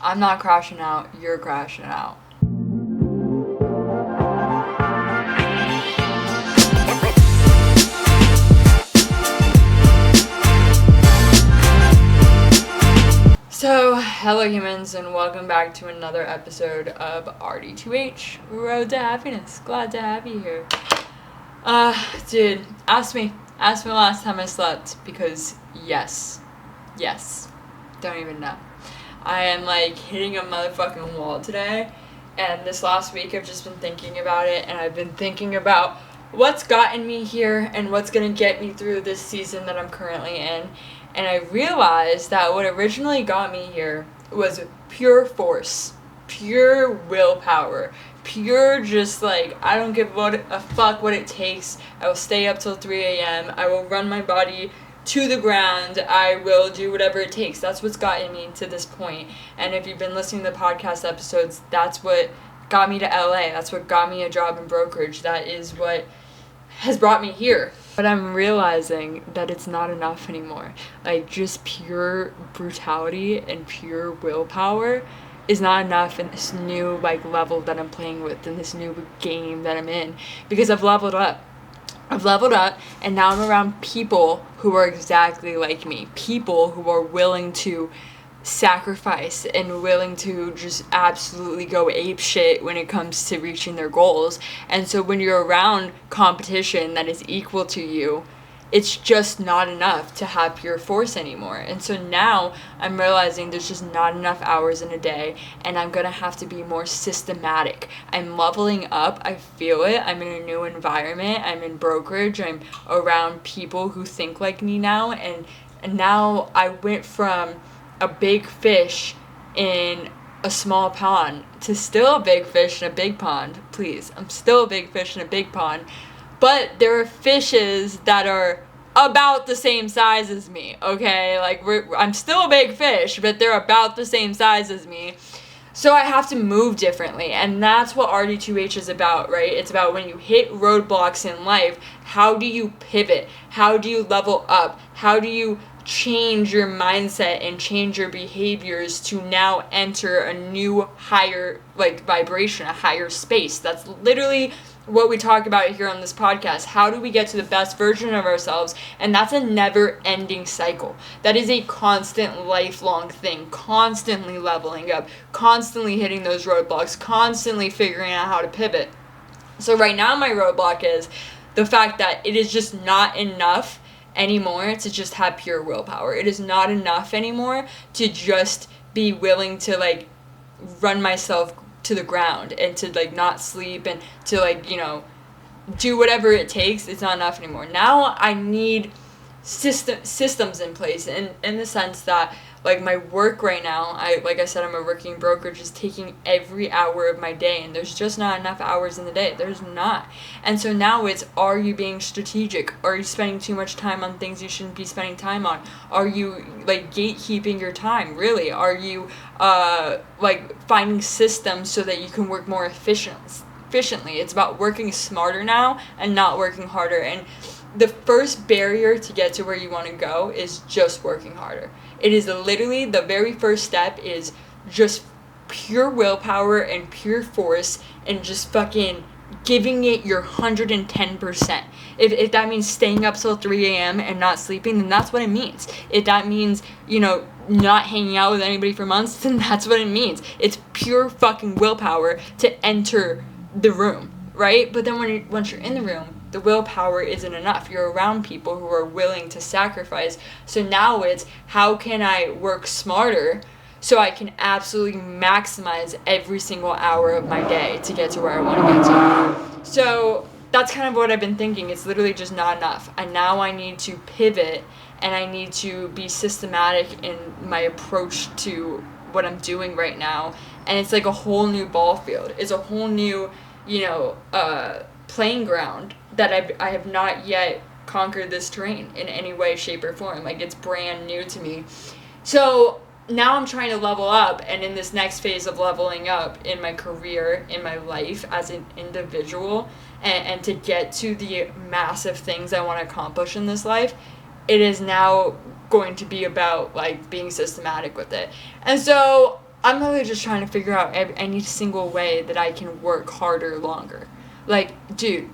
I'm not crashing out, you're crashing out. So, hello humans, and welcome back to another episode of RD2H, Road to Happiness. Glad to have you here. Dude, ask me last time I slept, because yes, don't even know. I am like hitting a motherfucking wall today, and this last week I've just been thinking about it, and I've been thinking about what's gotten me here and what's gonna get me through this season that I'm currently in. And I realized that what originally got me here was pure force, pure willpower, pure just like, I don't give a fuck what it takes. I will stay up till 3 a.m. I will run my body to the ground. I will do whatever it takes. That's what's gotten me to this point. And if you've been listening to the podcast episodes, that's what got me to LA. That's what got me a job in brokerage. That is what has brought me here. But I'm realizing that it's not enough anymore. Like, just pure brutality and pure willpower is not enough in this new, like, level that I'm playing with, in this new game that I'm in. Because I've leveled up, and now I'm around people who are exactly like me. People who are willing to sacrifice and willing to just absolutely go ape shit when it comes to reaching their goals. And so when you're around competition that is equal to you, it's just not enough to have pure force anymore. And so now I'm realizing there's just not enough hours in a day, and I'm gonna have to be more systematic. I'm leveling up, I feel it. I'm in a new environment, I'm in brokerage, I'm around people who think like me now, and now I went from a big fish in a small pond to still a big fish in a big pond. Please, I'm still a big fish in a big pond, but there are fishes that are about the same size as me, okay? Like, I'm still a big fish, but they're about the same size as me. So I have to move differently, and that's what RD2H is about, right? It's about when you hit roadblocks in life, how do you pivot? How do you level up? How do you change your mindset and change your behaviors to now enter a new higher, like, vibration, a higher space? That's literally what we talk about here on this podcast. How do we get to the best version of ourselves? And that's a never-ending cycle. That is a constant, lifelong thing. Constantly leveling up, constantly hitting those roadblocks, constantly figuring out how to pivot. So right now my roadblock is the fact that it is just not enough anymore to just have pure willpower. It is not enough anymore to just be willing to, like, run myself to the ground and to, like, not sleep and to, like, you know, do whatever it takes. It's not enough anymore. Now I need systems in place, in the sense that, like, my work right now, like I said, I'm a working brokerage, is taking every hour of my day, and there's just not enough hours in the day. There's not. And so now it's, are you being strategic? Are you spending too much time on things you shouldn't be spending time on? Are you, like, gatekeeping your time? Really? Are you like, finding systems so that you can work more efficiently? It's about working smarter now and not working harder. And the first barrier to get to where you want to go is just working harder. It is literally the very first step is just pure willpower and pure force and just fucking giving it your 110%. If that means staying up till 3 a.m. and not sleeping, then that's what it means. If that means, you know, not hanging out with anybody for months, then that's what it means. It's pure fucking willpower to enter the room, right? But then once you're in the room, the willpower isn't enough. You're around people who are willing to sacrifice. So now it's, how can I work smarter so I can absolutely maximize every single hour of my day to get to where I want to get to? So that's kind of what I've been thinking. It's literally just not enough. And now I need to pivot, and I need to be systematic in my approach to what I'm doing right now. And it's like a whole new ball field. It's a whole new, you know, playing ground that I have not yet conquered this terrain in any way, shape, or form. Like, it's brand new to me. So now I'm trying to level up, and in this next phase of leveling up in my career, in my life as an individual, and to get to the massive things I want to accomplish in this life, it is now going to be about, like, being systematic with it. And so I'm really just trying to figure out any single way that I can work harder longer. Like, dude,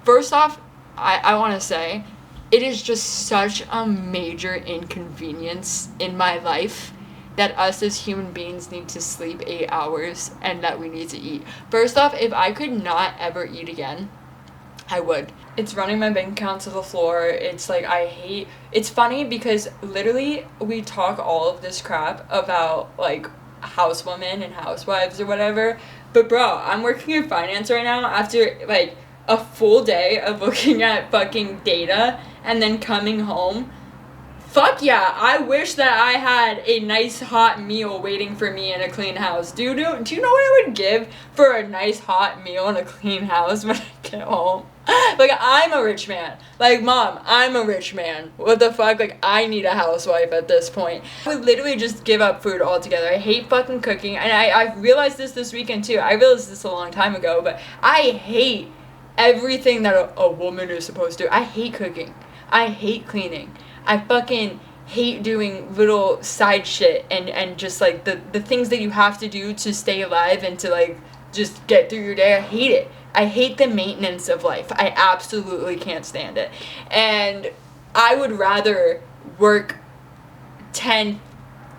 first off, I want to say, it is just such a major inconvenience in my life that us as human beings need to sleep 8 hours and that we need to eat. First off, if I could not ever eat again, I would. It's running my bank account to the floor. It's like, it's funny because literally we talk all of this crap about like housewomen and housewives or whatever, but bro, I'm working in finance right now after like a full day of looking at fucking data and then coming home. Fuck yeah, I wish that I had a nice hot meal waiting for me in a clean house. Do you know what I would give for a nice hot meal in a clean house when I get home? Like, I'm a rich man. Like, Mom, I'm a rich man. What the fuck? Like, I need a housewife at this point. I would literally just give up food altogether. I hate fucking cooking. And I realized this weekend, too. I realized this a long time ago, but I hate everything that a woman is supposed to. I hate cooking. I hate cleaning. I fucking hate doing little side shit and just like the things that you have to do to stay alive and to like just get through your day. I hate it. I hate the maintenance of life. I absolutely can't stand it. And I would rather work 10,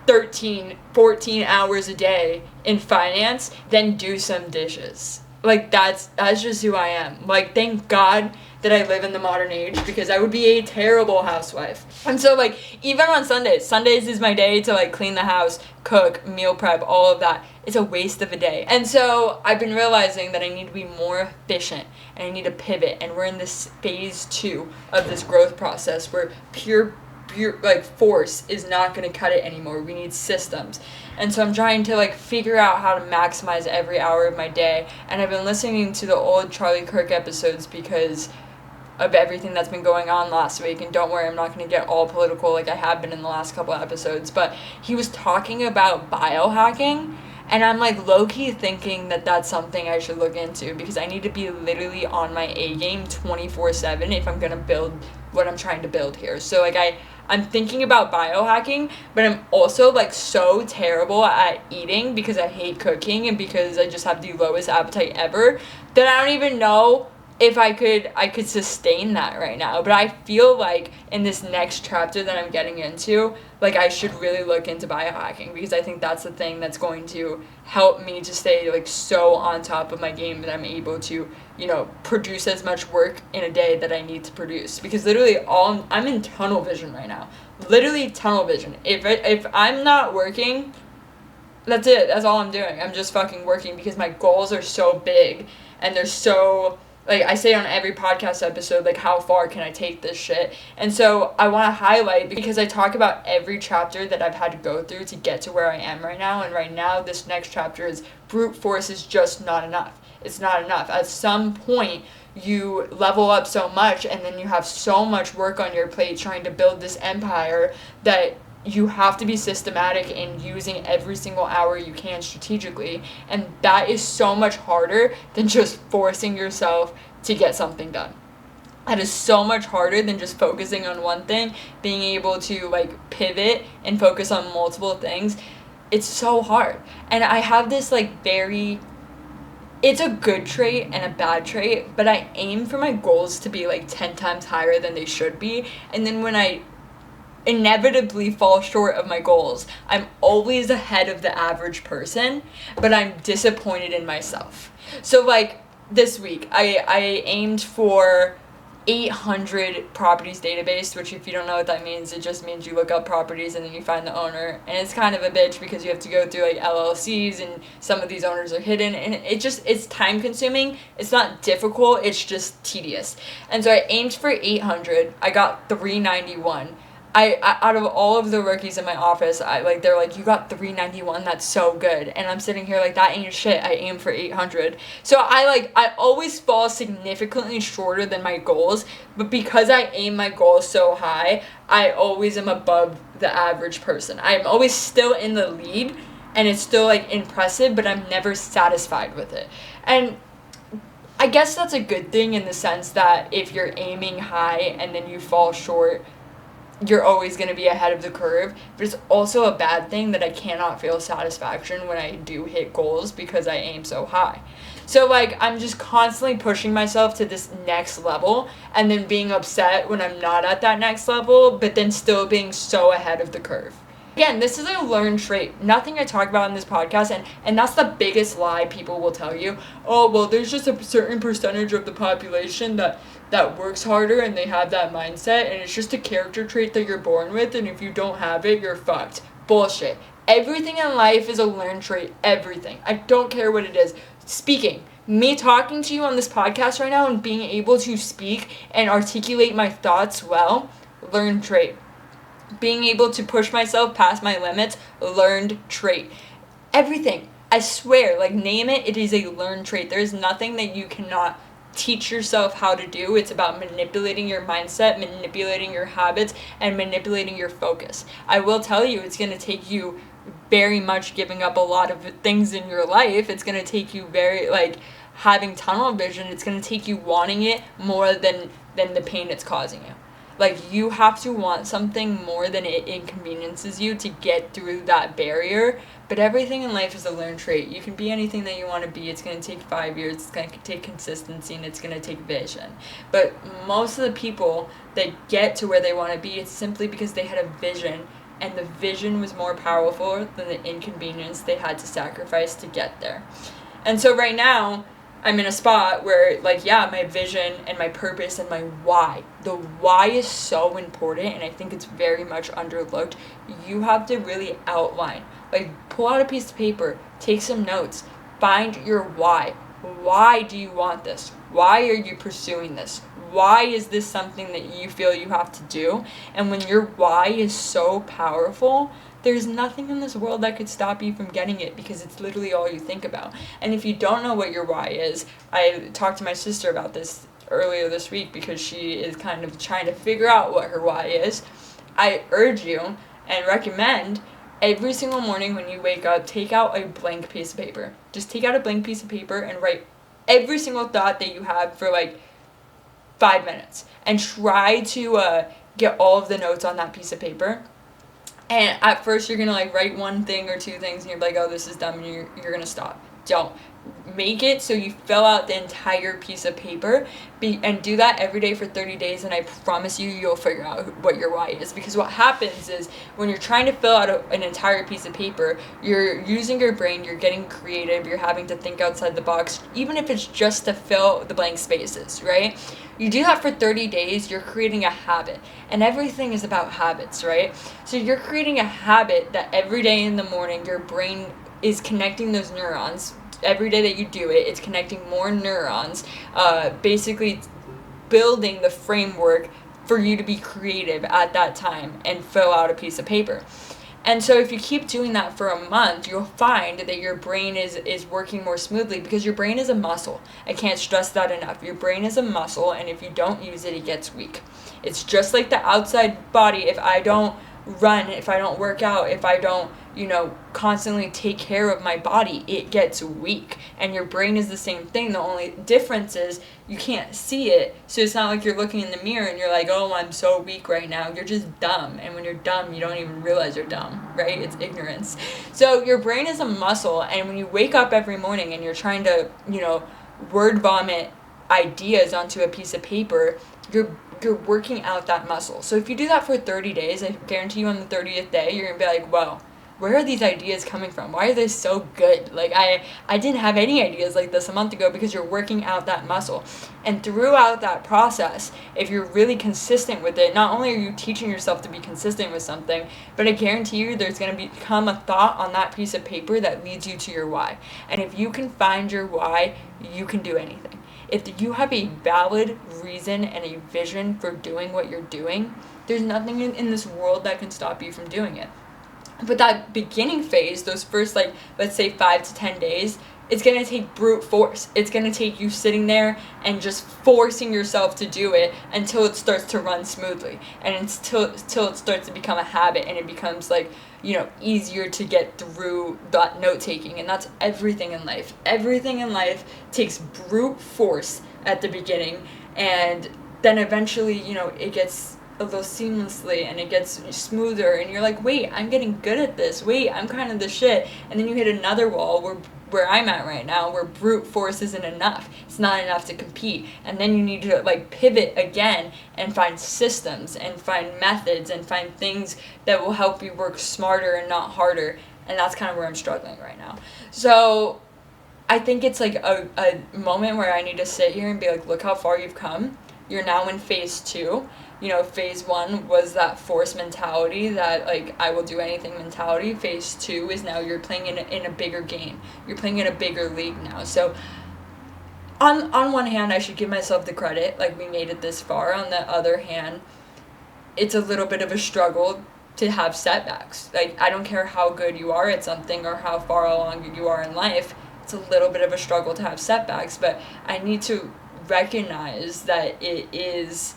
13, 14 hours a day in finance than do some dishes. Like, that's just who I am. Like, thank God that I live in the modern age, because I would be a terrible housewife. And so, like, even on Sundays is my day to, like, clean the house, cook, meal prep, all of that. It's a waste of a day. And so I've been realizing that I need to be more efficient and I need to pivot. And we're in this phase 2 of this growth process where pure like force is not going to cut it anymore. We need systems. And so I'm trying to like figure out how to maximize every hour of my day. And I've been listening to the old Charlie Kirk episodes because of everything that's been going on last week. And don't worry, I'm not going to get all political like I have been in the last couple of episodes, but he was talking about biohacking. And I'm like low-key thinking that that's something I should look into, because I need to be literally on my A game 24/7 if I'm going to build what I'm trying to build here. So like I'm thinking about biohacking, but I'm also like so terrible at eating because I hate cooking and because I just have the lowest appetite ever that I don't even know if I could sustain that right now. But I feel like in this next chapter that I'm getting into, like I should really look into biohacking, because I think that's the thing that's going to help me to stay like so on top of my game that I'm able to, you know, produce as much work in a day that I need to produce. Because literally I'm in tunnel vision right now. Literally tunnel vision. If I'm not working, that's it. That's all I'm doing. I'm just fucking working because my goals are so big and they're so, like I say on every podcast episode, like how far can I take this shit? And so I want to highlight, because I talk about every chapter that I've had to go through to get to where I am right now. And right now, this next chapter is brute force is just not enough. It's not enough. At some point, you level up so much and then you have so much work on your plate trying to build this empire that you have to be systematic in using every single hour you can strategically. And that is so much harder than just forcing yourself to get something done. That is so much harder than just focusing on one thing, being able to like pivot and focus on multiple things. It's so hard. And I have this like it's a good trait and a bad trait, but I aim for my goals to be like 10 times higher than they should be. And then when I inevitably fall short of my goals, I'm always ahead of the average person, but I'm disappointed in myself. So like this week, I aimed for 800 properties database, which if you don't know what that means, it just means you look up properties and then you find the owner. And it's kind of a bitch because you have to go through like LLCs and some of these owners are hidden, and it's time consuming. It's not difficult, it's just tedious. And so I aimed for 800. I got 391. I out of all of the rookies in my office, they're like, you got 391, that's so good. And I'm sitting here like, that ain't shit. I aim for 800. So I always fall significantly shorter than my goals, but because I aim my goals so high, I always am above the average person. I'm always still in the lead, and it's still like impressive, but I'm never satisfied with it. And I guess that's a good thing in the sense that if you're aiming high and then you fall short, you're always going to be ahead of the curve, but it's also a bad thing that I cannot feel satisfaction when I do hit goals because I aim so high. So, like, I'm just constantly pushing myself to this next level and then being upset when I'm not at that next level, but then still being so ahead of the curve. Again, this is a learned trait. Nothing I talk about in this podcast, and that's the biggest lie people will tell you. Oh, well, there's just a certain percentage of the population that works harder and they have that mindset, and it's just a character trait that you're born with, and if you don't have it, you're fucked. Bullshit. Everything in life is a learned trait. Everything. I don't care what it is. Speaking. Me talking to you on this podcast right now and being able to speak and articulate my thoughts well, learned trait. Being able to push myself past my limits, learned trait. Everything. I swear, like, name it, it is a learned trait. There is nothing that you cannot teach yourself how to do. It's about manipulating your mindset, manipulating your habits, and manipulating your focus. I will tell you, it's going to take you very much giving up a lot of things in your life. It's going to take you very, like, having tunnel vision. It's going to take you wanting it more than the pain it's causing you. Like, you have to want something more than it inconveniences you to get through that barrier. But everything in life is a learned trait. You can be anything that you want to be. It's going to take 5 years. It's going to take consistency, and it's going to take vision. But most of the people that get to where they want to be, it's simply because they had a vision, and the vision was more powerful than the inconvenience they had to sacrifice to get there. And so right now, I'm in a spot where, like, yeah, my vision and my purpose and my why. The why is so important, and I think it's very much underlooked. You have to really outline. Like, pull out a piece of paper, take some notes, find your why. Why do you want this? Why are you pursuing this? Why is this something that you feel you have to do? And when your why is so powerful, there's nothing in this world that could stop you from getting it, because it's literally all you think about. And if you don't know what your why is, I talked to my sister about this earlier this week because she is kind of trying to figure out what her why is. I urge you and recommend every single morning when you wake up, take out a blank piece of paper. Just take out a blank piece of paper and write every single thought that you have for like 5 minutes. And try to get all of the notes on that piece of paper. And at first you're going to like write one thing or two things and you're like, oh, this is dumb, and you're going to stop. Don't. Make it so you fill out the entire piece of paper and do that every day for 30 days, and I promise you'll figure out what your why is. Because what happens is when you're trying to fill out an entire piece of paper, you're using your brain, you're getting creative, you're having to think outside the box, even if it's just to fill the blank spaces, right? You do that for 30 days, you're creating a habit. And everything is about habits, right? So you're creating a habit that every day in the morning your brain is connecting those neurons. Every day that you do it, it's connecting more neurons, basically building the framework for you to be creative at that time and fill out a piece of paper. And so if you keep doing that for a month, you'll find that your brain is working more smoothly, because your brain is a muscle. I can't stress that enough. Your brain is a muscle, and if you don't use it, it gets weak. It's just like the outside body. If I don't run, if I don't work out, if I don't, constantly take care of my body, it gets weak. And your brain is the same thing. The only difference is you can't see it. So it's not like you're looking in the mirror and you're like, oh, I'm so weak right now. You're just dumb. And when you're dumb, you don't even realize you're dumb, right? It's ignorance. So your brain is a muscle. And when you wake up every morning and you're trying to, word vomit ideas onto a piece of paper, you're working out that muscle. So if you do that for 30 days, I guarantee you on the 30th day, you're going to be like, whoa, where are these ideas coming from? Why are they so good? Like, I didn't have any ideas like this a month ago, because you're working out that muscle. And throughout that process, if you're really consistent with it, not only are you teaching yourself to be consistent with something, but I guarantee you there's going to become a thought on that piece of paper that leads you to your why. And if you can find your why, you can do anything. If you have a valid reason and a vision for doing what you're doing, there's nothing in this world that can stop you from doing it. But that beginning phase, those first, let's say 5 to 10 days, it's going to take brute force. It's going to take you sitting there and just forcing yourself to do it until it starts to run smoothly. And until it starts to become a habit, and it becomes easier to get through that note-taking. And that's everything in life. Everything in life takes brute force at the beginning, and then eventually, it gets a little seamlessly, and it gets smoother, and you're like, wait, I'm getting good at this, wait, I'm kind of the shit. And then you hit another wall where I'm at right now, where brute force isn't enough. It's not enough to compete. And then you need to like pivot again and find systems and find methods and find things that will help you work smarter and not harder. And that's kind of where I'm struggling right now. So I think it's like a moment where I need to sit here and be like, look how far you've come. You're now in phase 2. You know, phase 1 was that force mentality, that like I will do anything mentality. Phase 2 is now you're playing in a bigger game. You're playing in a bigger league now. So on one hand, I should give myself the credit, like we made it this far. On the other hand, it's a little bit of a struggle to have setbacks. Like, I don't care how good you are at something or how far along you are in life, it's a little bit of a struggle to have setbacks, but I need to recognize that it is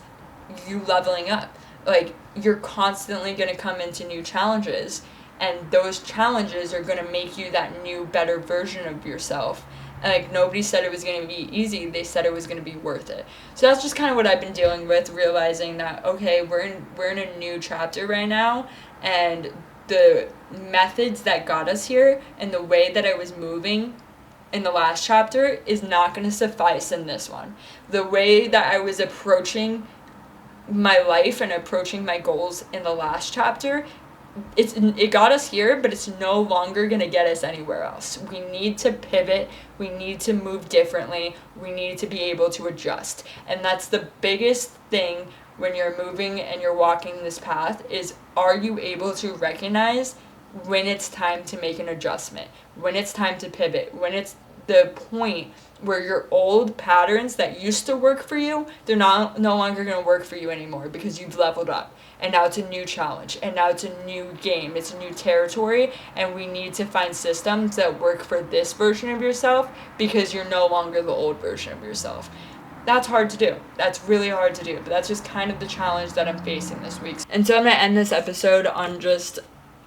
you leveling up. Like, you're constantly going to come into new challenges, and those challenges are going to make you that new, better version of yourself. And, like, nobody said it was going to be easy. They said it was going to be worth it. So that's just kind of what I've been dealing with, realizing that, okay, we're in a new chapter right now, and the methods that got us here and the way that I was moving in the last chapter is not going to suffice in this one. The way that I was approaching my life and approaching my goals in the last chapter, it got us here, but it's no longer going to get us anywhere else. We need to pivot. We need to move differently. We need to be able to adjust. And that's the biggest thing when you're moving and you're walking this path is, are you able to recognize when it's time to make an adjustment, when it's time to pivot, when it's the point where your old patterns that used to work for you, they're no longer going to work for you anymore because you've leveled up. And now it's a new challenge, and now it's a new game, it's a new territory, and we need to find systems that work for this version of yourself because you're no longer the old version of yourself. That's hard to do. That's really hard to do, but that's just kind of the challenge that I'm facing this week. And so I'm going to end this episode on just,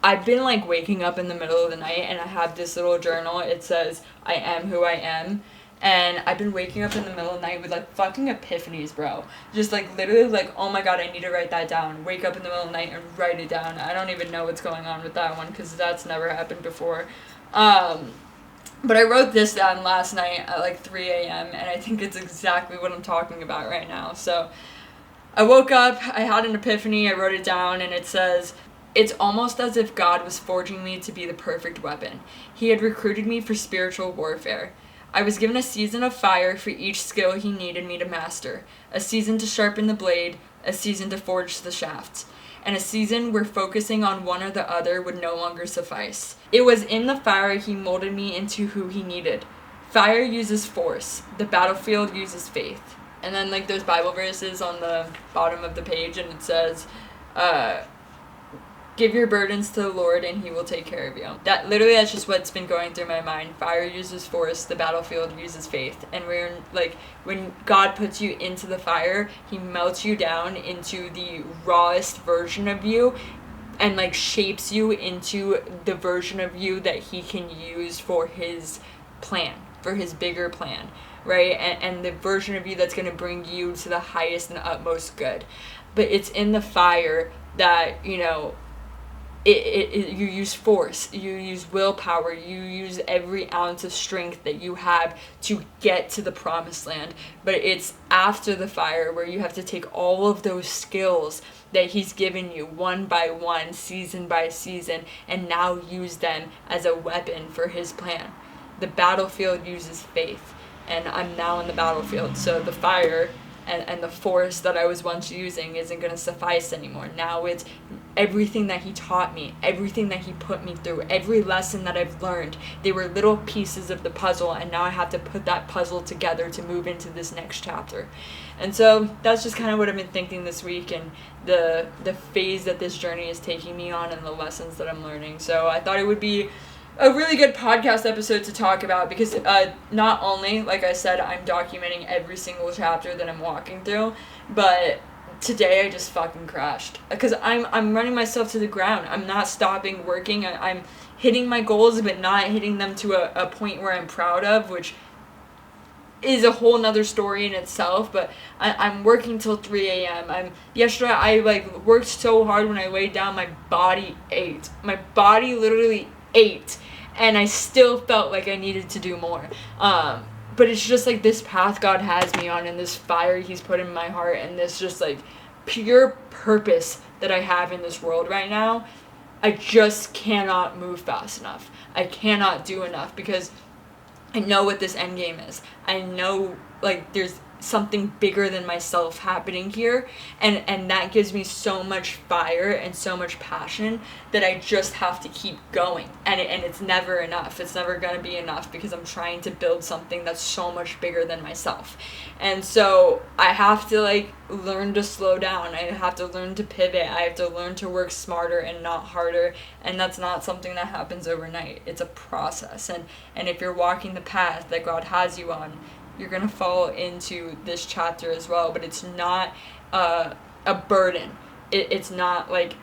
I've been like waking up in the middle of the night, and I have this little journal. It says, I am who I am. And I've been waking up in the middle of the night with like fucking epiphanies, bro. Just like literally like, oh my god, I need to write that down. Wake up in the middle of the night and write it down. I don't even know what's going on with that one because that's never happened before. But I wrote this down last night at like 3 a.m. and I think it's exactly what I'm talking about right now. So I woke up, I had an epiphany, I wrote it down, and it says, it's almost as if God was forging me to be the perfect weapon. He had recruited me for spiritual warfare. I was given a season of fire for each skill he needed me to master, a season to sharpen the blade, a season to forge the shaft, and a season where focusing on one or the other would no longer suffice. It was in the fire he molded me into who he needed. Fire uses force, the battlefield uses faith. And then like there's Bible verses on the bottom of the page, and it says, give your burdens to the Lord and he will take care of you. That's just what's been going through my mind. Fire uses force, the battlefield uses faith. And we're like, when God puts you into the fire, he melts you down into the rawest version of you and like shapes you into the version of you that he can use for his plan, for his bigger plan, right? And the version of you that's going to bring you to the highest and utmost good. But it's in the fire that, you know, you use force, you use willpower, you use every ounce of strength that you have to get to the promised land. But it's after the fire where you have to take all of those skills that he's given you one by one, season by season, and now use them as a weapon for his plan. The battlefield uses faith, and I'm now in the battlefield. So the fire and the force that I was once using isn't going to suffice anymore. Now it's everything that he taught me, everything that he put me through, every lesson that I've learned. They were little pieces of the puzzle, and now I have to put that puzzle together to move into this next chapter. And so that's just kind of what I've been thinking this week, and the phase that this journey is taking me on and the lessons that I'm learning. So I thought it would be a really good podcast episode to talk about because not only, like I said, I'm documenting every single chapter that I'm walking through, but today I just fucking crashed because I'm running myself to the ground. I'm not stopping working. I'm hitting my goals but not hitting them to a point where I'm proud of, which is a whole nother story in itself, but I'm working till 3 a.m. Yesterday I like worked so hard. When I laid down, my body ate. My body literally ate, and I still felt like I needed to do more. But it's just like this path God has me on, and this fire He's put in my heart, and this just like pure purpose that I have in this world right now. I just cannot move fast enough. I cannot do enough because I know what this end game is. I know, like, there's something bigger than myself happening here, and that gives me so much fire and so much passion that I just have to keep going, and it's never enough. It's never gonna be enough because I'm trying to build something that's so much bigger than myself. And so I have to like learn to slow down. I have to learn to pivot. I have to learn to work smarter and not harder, and that's not something that happens overnight. It's a process, and if you're walking the path that God has you on, you're going to fall into this chapter as well, but it's not a burden. It's not like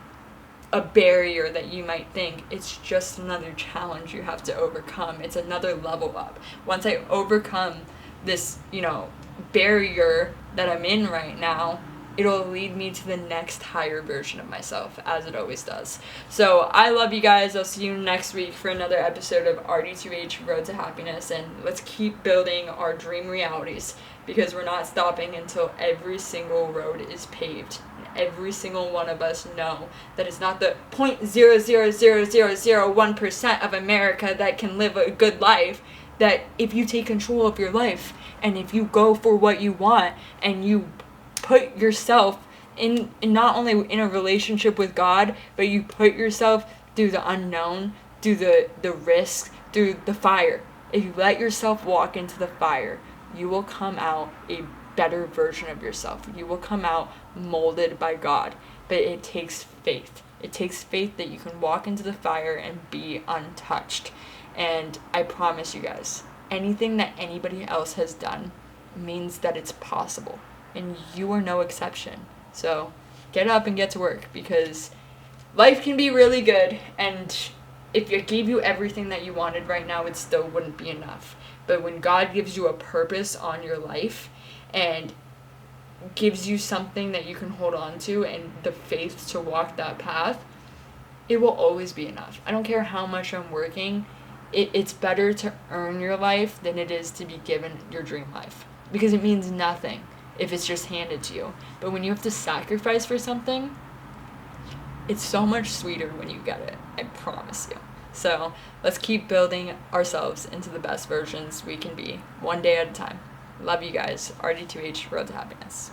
a barrier that you might think. It's just another challenge you have to overcome. It's another level up. Once I overcome this, barrier that I'm in right now, it'll lead me to the next higher version of myself, as it always does. So I love you guys. I'll see you next week for another episode of RD2H Road to Happiness, and let's keep building our dream realities, because we're not stopping until every single road is paved. Every single one of us know that it's not the 0.00001% of America that can live a good life. That if you take control of your life, and if you go for what you want, and you put yourself in not only in a relationship with God, but you put yourself through the unknown, through the risk, through the fire. If you let yourself walk into the fire, you will come out a better version of yourself. You will come out molded by God. But it takes faith. It takes faith that you can walk into the fire and be untouched. And I promise you guys, anything that anybody else has done means that it's possible. And you are no exception. So get up and get to work, because life can be really good, and if it gave you everything that you wanted right now, it still wouldn't be enough. But when God gives you a purpose on your life and gives you something that you can hold on to and the faith to walk that path, it will always be enough. I don't care how much I'm working. It's better to earn your life than it is to be given your dream life, because it means nothing if it's just handed to you. But when you have to sacrifice for something, it's so much sweeter when you get it. I promise you. So let's keep building ourselves into the best versions we can be, one day at a time. Love you guys. RD2H Road to Happiness.